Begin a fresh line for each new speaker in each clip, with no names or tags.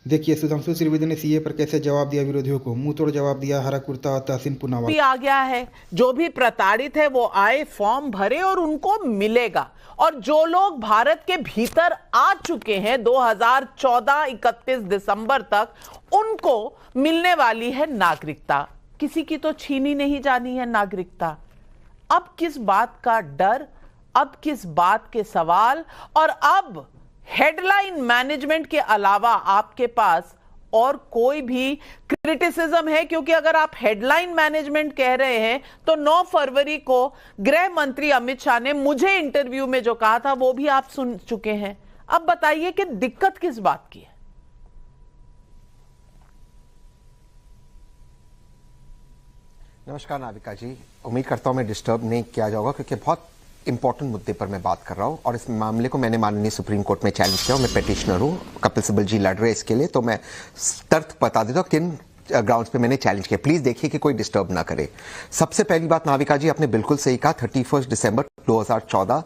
देखिए सुधांशु त्रिवेदी ने सीए पर कैसे जवाब दिया विरोधियों को, मुंह तोड़ जवाब दिया हरा कुर्ता और तहसीन पूनावाला।
भी आ गया है, जो भी प्रताड़ित है वो आए, फॉर्म भरे और उनको मिलेगा। और जो लोग भारत के भीतर आ चुके हैं 2014 31 दिसंबर तक, उनको मिलने वाली है नागरिकता। किसी की तो छीनी नहीं जानी है नागरिकता। अब किस बात का डर, अब किस बात के सवाल, और अब हेडलाइन मैनेजमेंट के अलावा आपके पास और कोई भी क्रिटिसिज्म है? क्योंकि अगर आप हेडलाइन मैनेजमेंट कह रहे हैं तो 9 फरवरी को गृह मंत्री अमित शाह ने मुझे इंटरव्यू में जो कहा था वो भी आप सुन चुके हैं। अब बताइए कि दिक्कत किस बात की है?
नमस्कार नाविका जी, उम्मीद करता हूं मैं डिस्टर्ब नहीं किया जाऊंगा क्योंकि बहुत इंपॉर्टेंट मुद्दे पर मैं बात कर रहा हूं और इस मामले को मैंने माननीय सुप्रीम कोर्ट में चैलेंज किया। मैं पेटिशनर हूं, कपिल सिब्बल जी लड़ रहे इसके लिए, तो मैं तर्क बता देता हूं किन ग्राउंड्स पे मैंने चैलेंज किया। प्लीज देखिए कि कोई डिस्टर्ब ना करे। सबसे पहली बात नाविका जी, आपने बिल्कुल सही कहा, 31 दिसंबर 2014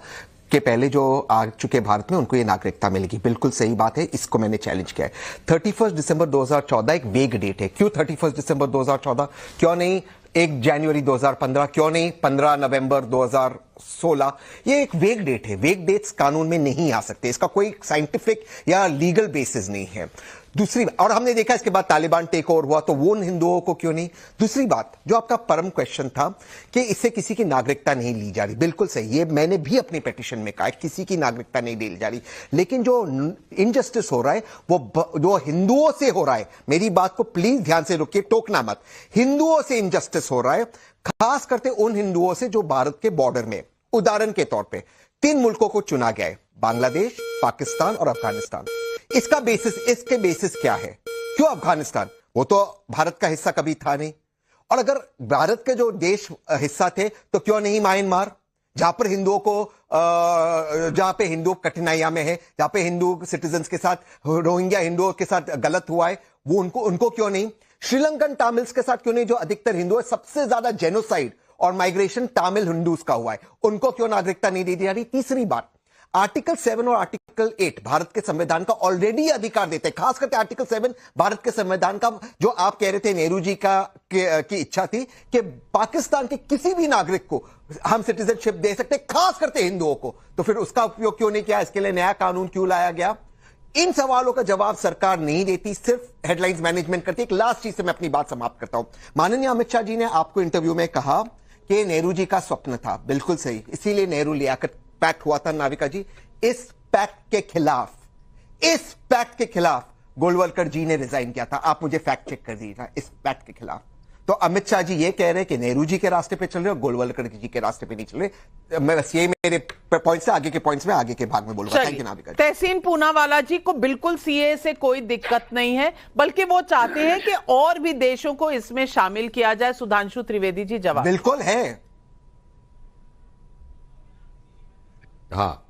के पहले जो आ चुके भारत में उनको ये नागरिकता मिलेगी। बिल्कुल सही बात है, इसको मैंने चैलेंज किया है। 31 दिसंबर 2014 एक वेग डेट है। क्यों 31 दिसंबर 2014? क्यों नहीं 1 जनवरी 2015? क्यों नहीं 15 नवंबर 2016? ये एक वेग डेट है। वेग डेट्स कानून में नहीं आ सकते, इसका कोई साइंटिफिक या लीगल बेसिस नहीं है। दूसरी, और हमने देखा इसके बाद तालिबान टेक ओवर हुआ तो वो उन हिंदुओं को क्यों नहीं। दूसरी बात, जो आपका परम क्वेश्चन था कि इससे किसी की नागरिकता नहीं ली जा रही, बिल्कुल सही, ये मैंने भी अपनी पिटीशन में कहा, किसी की नागरिकता नहीं ली जा रही। लेकिन जो इनजस्टिस हो रहा है वो जो हिंदुओं से हो रहा है, मेरी बात को प्लीज ध्यान से रुकिए, टोकना मत, हिंदुओं से इनजस्टिस हो रहा है, खास करके उन हिंदुओं से जो भारत के बॉर्डर में, उदाहरण के तौर पर 3 मुल्कों को चुना गया है, बांग्लादेश, पाकिस्तान और अफगानिस्तान। इसके बेसिस क्या है? क्यों अफगानिस्तान? वो तो भारत का हिस्सा कभी था नहीं। और अगर भारत के जो देश हिस्सा थे तो क्यों नहीं म्यांमार, जहां पर हिंदुओं को जहां पे हिंदू कठिनाइयां में है, जहां पे हिंदू सिटीजन्स के साथ, रोहिंग्या हिंदुओं के साथ गलत हुआ है, वो उनको क्यों नहीं? श्रीलंकन तमिल्स के साथ क्यों नहीं, जो अधिकतर हिंदू है? सबसे ज्यादा जेनोसाइड और माइग्रेशन तमिल हिंदूज का हुआ है, उनको क्यों नागरिकता नहीं दी जा रही? तीसरी बात, आर्टिकल 7 और आर्टिकल 8 भारत के संविधान का ऑलरेडी अधिकार देते हैं। खास करके आर्टिकल 7 भारत के संविधान का, जो आप कह रहे थे नेहरू जी की इच्छा थी कि पाकिस्तान के किसी भी नागरिक को हम सिटीजनशिप दे सकते, खास करके हिंदुओं को, तो फिर उसका उपयोग क्यों नहीं किया? इसके लिए नया कानून क्यों लाया गया? इन सवालों का जवाब सरकार नहीं देती, सिर्फ हेडलाइंस मैनेजमेंट करती। एक लास्ट चीज से मैं अपनी बात समाप्त करता हूं। माननीय अमित शाह जी ने आपको इंटरव्यू में कहा कि नेहरू जी का स्वप्न था, बिल्कुल सही, इसीलिए नेहरू लियाकत पैक्ट हुआ था। नाविका जी, इस पैक्ट के खिलाफ गोलवलकर जी ने रिजाइन किया था। आप मुझे फैक्ट चेक कर दीजिएगा, इस पैक्ट के खिलाफ। तो अमित शाह जी ये कह रहे हैं कि नेहरू जी के रास्ते पे चल रहे और गोलवलकर जी के रास्ते पे नहीं चल रहे। मैं बस ये मेरे पॉइंट्स से, आगे के पॉइंट्स में आगे के भाग में बोलूंगा। थैंक यू नाविका जी।
तहसीन पूनावाला जी को बिल्कुल सीए से कोई दिक्कत नहीं है, बल्कि वो चाहते हैं कि और भी देशों को इसमें शामिल किया जाए। सुधांशु त्रिवेदी जी जवाब।
बिल्कुल है।
हाँ,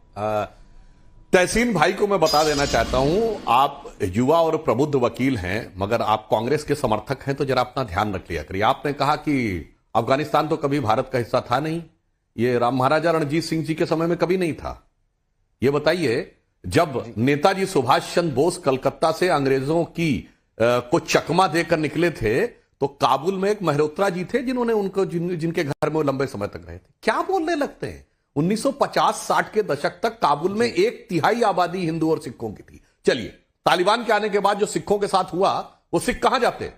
तहसीन भाई को मैं बता देना चाहता हूं, आप युवा और प्रबुद्ध वकील हैं, मगर आप कांग्रेस के समर्थक हैं, तो जरा अपना ध्यान रख लिया करिए। आपने कहा कि अफगानिस्तान तो कभी भारत का हिस्सा था नहीं, ये राम महाराजा रणजीत सिंह जी के समय में कभी नहीं था। ये बताइए, जब नेताजी सुभाष चंद्र बोस कलकत्ता से अंग्रेजों की को चकमा देकर निकले थे, तो काबुल में एक मेहरोत्रा जी थे जिन्होंने उनको जिनके घर में वो लंबे समय तक रहे थे। क्या बोलने लगते हैं? 1950-60 के दशक तक काबुल में 1/3 आबादी हिंदू और सिखों की थी। चलिए, तालिबान के आने के बाद जो सिखों के साथ हुआ, वो सिख कहां जाते?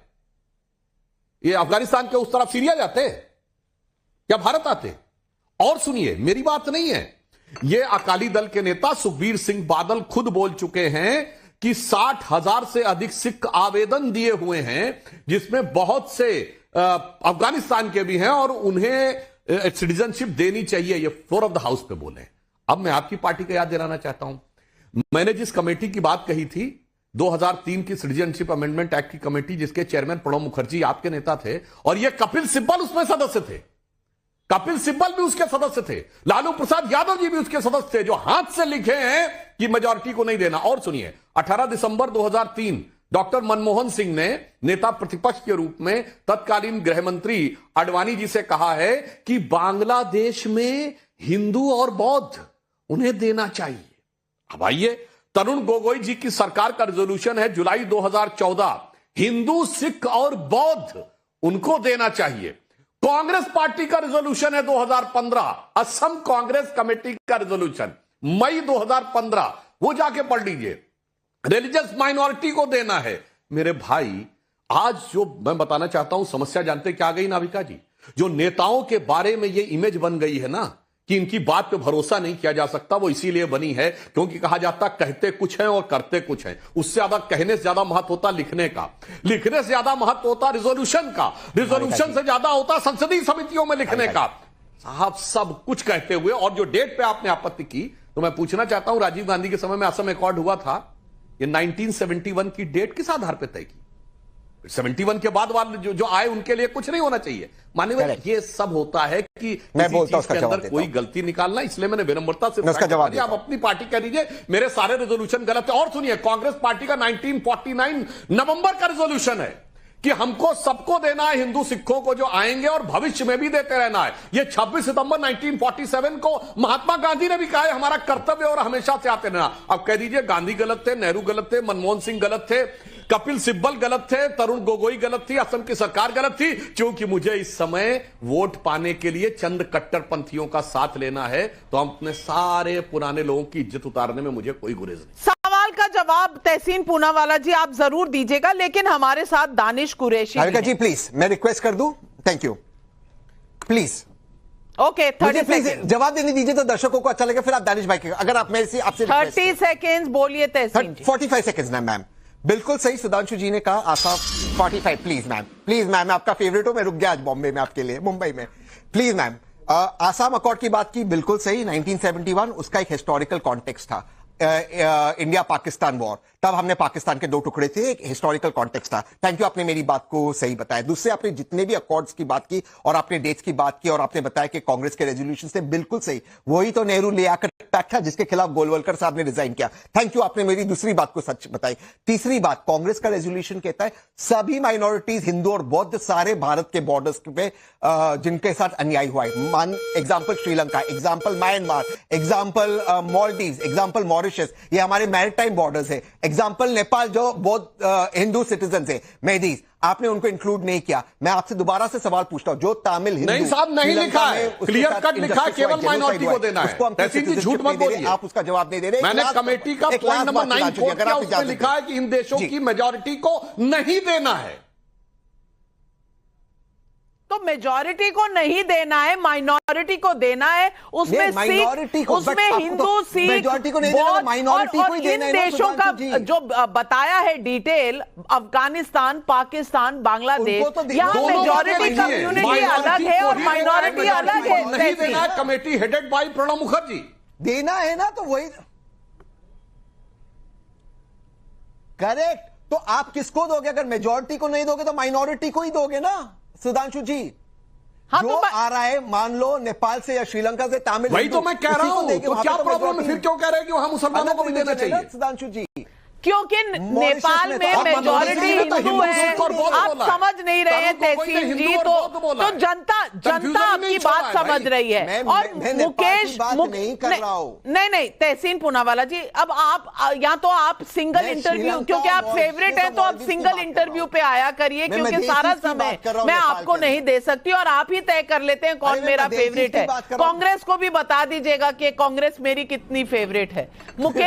ये अफगानिस्तान के उस तरफ सीरिया जाते या भारत आते? और सुनिए, मेरी बात नहीं है, ये अकाली दल के नेता सुखबीर सिंह बादल खुद बोल चुके हैं कि 60,000 से अधिक सिख आवेदन दिए हुए हैं, जिसमें बहुत से अफगानिस्तान के भी हैं और उन्हें सिटीजनशिप देनी चाहिए। ये फ्लोर ऑफ द हाउस पे बोले। अब मैं आपकी पार्टी को याद दिलाना चाहता हूं, मैंने जिस कमेटी की बात कही थी, 2003 की सिटीजनशिप अमेंडमेंट एक्ट की कमेटी, जिसके चेयरमैन प्रणब मुखर्जी आपके नेता थे, और ये कपिल सिब्बल उसमें सदस्य थे। कपिल सिब्बल भी उसके सदस्य थे, लालू प्रसाद यादव जी भी उसके सदस्य थे, जो हाथ से लिखे हैं कि मेजॉरिटी को नहीं देना। और सुनिए, 18 दिसंबर 2003 डॉक्टर मनमोहन सिंह ने नेता प्रतिपक्ष के रूप में तत्कालीन गृह मंत्री आडवाणी जी से कहा है कि बांग्लादेश में हिंदू और बौद्ध उन्हें देना चाहिए। अब आइए, तरुण गोगोई जी की सरकार का रेजोल्यूशन है जुलाई 2014, हिंदू, सिख और बौद्ध उनको देना चाहिए। कांग्रेस पार्टी का रेजोल्यूशन है 2015, असम कांग्रेस कमेटी का रेजोल्यूशन मई 2015, वो जाके पढ़ लीजिए। रिलीजियस माइनॉरिटी को देना है। मेरे भाई, आज जो मैं बताना चाहता हूं, समस्या जानते क्या आ गई नाभिका जी, जो नेताओं के बारे में ये इमेज बन गई है ना कि इनकी बात पे भरोसा नहीं किया जा सकता, वो इसीलिए बनी है क्योंकि कहा जाता कहते कुछ है और करते कुछ है। उससे ज्यादा कहने से ज्यादा महत्व होता लिखने का, लिखने से ज्यादा महत्व होता रिजोल्यूशन का, रिजोल्यूशन से ज्यादा होता संसदीय समितियों में लिखने का। साहब सब कुछ कहते हुए, और जो डेट पे आपने आपत्ति की, तो मैं पूछना चाहता हूं, राजीव गांधी के समय में असम अकॉर्ड हुआ था, ये 1971 की डेट किस आधार पर तय की? 71 के बाद वाले जो आए उनके लिए कुछ नहीं होना चाहिए। माननीय, ये सब होता है कि
मैं बोलता
किसी चीज के अंदर कोई गलती निकालना, इसलिए मैंने विनम्रता से
उसका जवाब दिया।
आप अपनी पार्टी कह दीजिए मेरे सारे रेजोल्यूशन गलत है। और सुनिए, कांग्रेस पार्टी का 1949 नवंबर का रेजोल्यूशन है कि हमको सबको देना है, हिंदू सिखों को जो आएंगे, और भविष्य में भी देते रहना है। ये 26 सितंबर 1947 को महात्मा गांधी ने भी कहा है हमारा कर्तव्य और हमेशा से आते रहना। अब कह दीजिए गांधी गलत थे, नेहरू गलत थे, मनमोहन सिंह गलत थे, कपिल सिब्बल गलत थे, तरुण गोगोई गलत थी, असम की सरकार गलत थी, क्योंकि मुझे इस समय वोट पाने के लिए चंद कट्टरपंथियों का साथ लेना है, तो हम अपने सारे पुराने लोगों की इज्जत उतारने में मुझे कोई गुरेज नहीं।
सवाल का जवाब तहसीन पूनावाला जी आप जरूर दीजिएगा, लेकिन हमारे साथ दानिश कुरैशी
जी प्लीज, मैं रिक्वेस्ट कर दूं, thank you, please.
Okay, 30 second
जवाब देने दीजिए तो दर्शकों को अच्छा लगे, फिर आप दानिश भाई के, अगर आप मेरे से आपसे
30 सेकंड बोलिए तहसीन जी।
45 सेकंड्स ना मैम, बिल्कुल सही सुधांशु जी ने कहा। आशा 45, प्लीज मैम, आपका फेवरेट हो, मैं रुक गया आज बॉम्बे में आपके लिए, मुंबई में, प्लीज मैम। आसाम अकॉर्ड की बात की, बिल्कुल सही, 1971 उसका एक हिस्टोरिकल कॉन्टेक्स्ट था, इंडिया पाकिस्तान वॉर, तब हमने पाकिस्तान के दो टुकड़े थे, एक हिस्टोरिकल कॉन्टेक्स्ट था। थैंक यू, आपने मेरी बात को सही बताया। दूसरे, आपने जितने भी अकॉर्ड्स की बात की और आपने डेट्स की बात की और आपने बताया कि कांग्रेस के रेजोल्यूशन थे, बिल्कुल सही, वही तो नेहरू लियाकत पैक्ट था जिसके खिलाफ गोलवलकर साहब ने रिजाइन किया। थैंक यू, आपने मेरी दूसरी बात को सच बताई। तीसरी बात, कांग्रेस का रेजोल्यूशन कहता है सभी माइनॉरिटीज, हिंदू और बौद्ध, सारे भारत के बॉर्डर्स पे जिनके साथ अन्याय हुआ है, मान example Sri Lanka, example Myanmar, example Maldive, example Mauritius, ये हमारे मैरिटाइम बॉर्डर्स है, एग्जाम्पल नेपाल जो बौद्ध हिंदू सिटीजन है, मेहदीज, आपने उनको इंक्लूड नहीं किया। मैं आपसे दोबारा से सवाल पूछता हूं, जो तमिल हिंदू,
नहीं साहब, नहीं लिखा है, क्लियर कट लिखा है, केवल माइनॉरिटी को देना है। तहसीन जी झूठ मत बोलिए,
आप उसका जवाब नहीं दे रहे।
मैंने कमेटी का पॉइंट नंबर 9 कोट किया, उसमें लिखा है कि इन देशों की मेजॉरिटी को नहीं देना है।
तो मेजॉरिटी को नहीं देना है, माइनॉरिटी को देना है, उसमें सिख, उसमें हिंदू, सिख,
मेजॉरिटी को नहीं देना, माइनॉरिटी को ही देना है।
इन देशों का जो बताया है डिटेल, अफगानिस्तान, पाकिस्तान, बांग्लादेश, यहाँ मेजॉरिटी कम्युनिटी अलग है और माइनॉरिटी अलग है।
नहीं देना, committee headed by Pranab Mukherjee,
देना है ना, तो वही करेक्ट। तो आप किसको दोगे? अगर मेजॉरिटी को नहीं दोगे तो माइनॉरिटी को ही दोगे ना सुधांशु जी।
हाँ,
जो
तो
आ रहा है, मान लो नेपाल से या श्रीलंका से, तमिल,
वही तो मैं कह रहा हूं, तो क्या प्रॉब्लम है? फिर क्यों कह रहे हैं कि वहां मुसलमानों को भी देना चाहिए?
सुधांशु जी,
क्योंकि नेपाल में मेजॉरिटी हिंदू है, आप समझ नहीं रहे हैं तहसीन जी, तो जनता आपकी बात समझ रही है। और मुकेश नहीं तहसीन पूनावाला जी, अब आप या तो आप सिंगल इंटरव्यू, क्योंकि आप फेवरेट हैं, तो आप सिंगल इंटरव्यू पे आया करिए, क्योंकि सारा समय मैं आपको नहीं दे सकती और आप ही तय कर लेते हैं कौन मेरा फेवरेट है। कांग्रेस को भी बता दीजिएगा कि कांग्रेस मेरी कितनी फेवरेट है। मुकेश